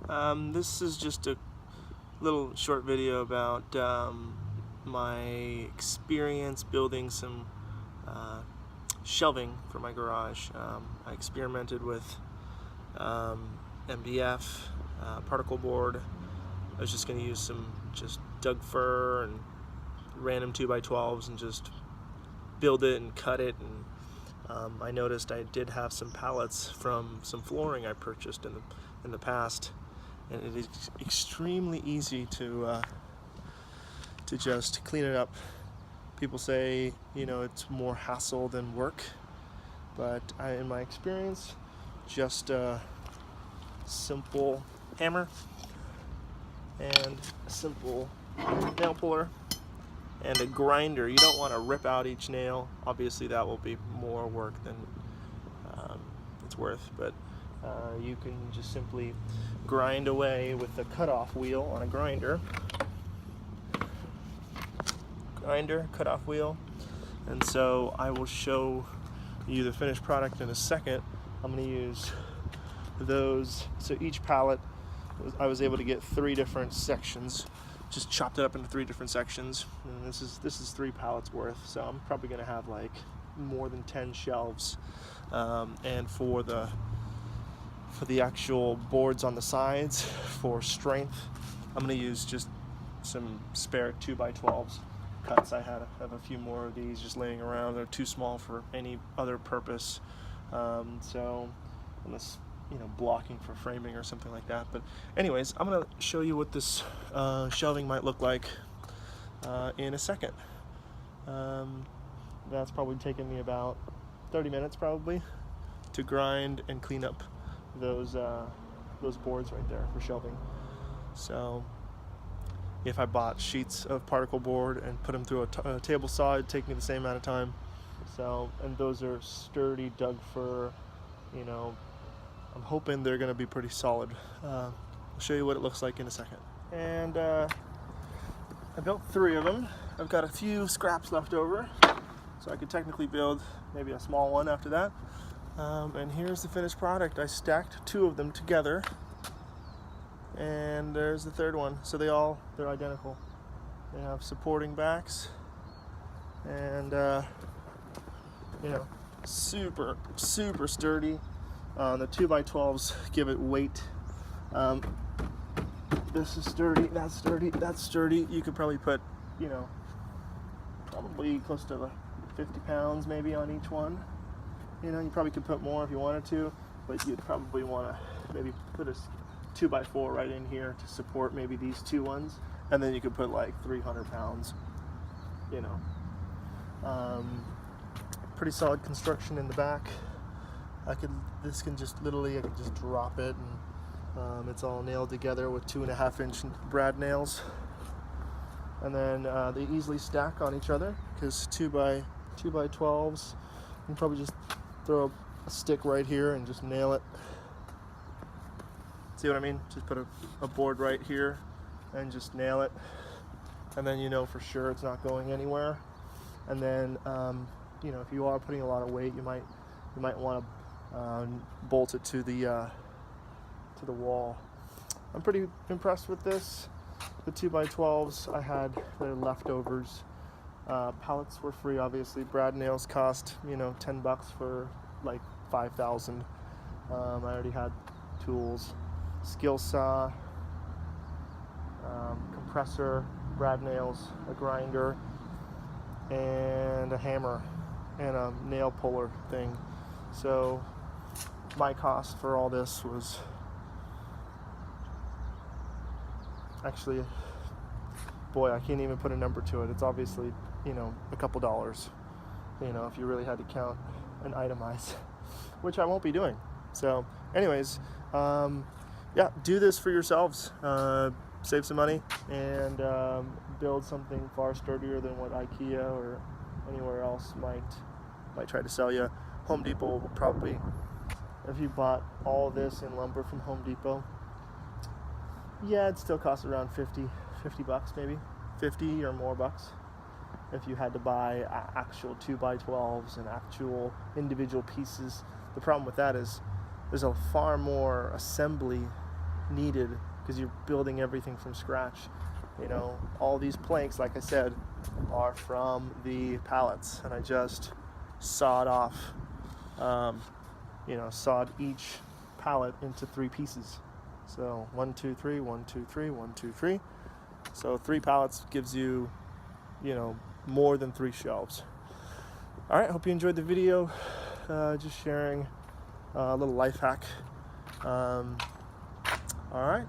This is just a little short video about my experience building some shelving for my garage. I experimented with MDF, particle board. I was just going to use some just Doug fir and random 2x12s and just build it and cut it. And I noticed I did have some pallets from some flooring I purchased in the past, and it is extremely easy to just clean it up. People say, you know, it's more hassle than work, but in my experience, just a simple hammer and a simple nail puller and a grinder. You don't want to rip out each nail. Obviously that will be more work than it's worth, but you can just simply grind away with the cutoff wheel on a grinder. Cutoff wheel. And so I will show you the finished product in a second. I'm going to use those. So each pallet, I was able to get 3 different sections. Just chopped it up into 3 different sections, and this is 3 pallets worth. So I'm probably going to have like more than 10 shelves. And for the actual boards on the sides, for strength, I'm going to use just some spare 2x12s cuts. I have a few more of these just laying around. They're too small for any other purpose. So unless, you know, blocking for framing or something like that. But anyways, I'm gonna show you what this shelving might look like in a second. That's probably taken me about 30 minutes probably to grind and clean up those boards right there for shelving. So if I bought sheets of particle board and put them through a table saw, it'd take me the same amount of time. So, and those are sturdy Doug fir, you know, I'm hoping they're going to be pretty solid. I'll show you what it looks like in a second. And I built 3 of them. I've got a few scraps left over, so I could technically build maybe a small one after that. And here's the finished product. I stacked 2 of them together, and there's the 3rd one. So they're identical. They have supporting backs, and you know, super sturdy. The 2x12s give it weight. This is sturdy, that's sturdy, that's sturdy. You could probably put, you know, probably close to 50 pounds maybe on each one. You know, you probably could put more if you wanted to, but you'd probably want to maybe put a 2x4 right in here to support maybe these 2 ones, and then you could put like 300 pounds, you know. Pretty solid construction in the back. I could just drop it, and it's all nailed together with 2.5-inch brad nails, and then they easily stack on each other because 2x12s. You can probably just throw a stick right here and just nail it. See what I mean? Just put a board right here and just nail it, and then you know for sure it's not going anywhere. And then you know, if you are putting a lot of weight, you might want to bolt it to the wall. I'm pretty impressed with this. The 2x12s, I had their leftovers. Pallets were free, obviously. Brad nails cost, you know, $10 for like 5,000. I already had tools, skill saw, compressor, brad nails, a grinder, and a hammer, and a nail puller thing. So my cost for all this was actually, boy, I can't even put a number to it. It's obviously, you know, a couple dollars, you know, if you really had to count and itemize, which I won't be doing. So anyways, yeah, do this for yourselves. Save some money and build something far sturdier than what IKEA or anywhere else might try to sell you. Home Depot will probably, if you bought all of this in lumber from Home Depot, yeah, it still costs around 50 bucks maybe, 50 or more bucks. If you had to buy actual 2x12s and actual individual pieces. The problem with that is there's a far more assembly needed because you're building everything from scratch. You know, all these planks, like I said, are from the pallets, and I just sawed off, you know, sawed each pallet into 3 pieces. So 1, 2, 3, 1, 2, 3, 1, 2, 3. So 3 pallets gives you, you know, more than 3 shelves. All right, hope you enjoyed the video. Just sharing a little life hack. All right.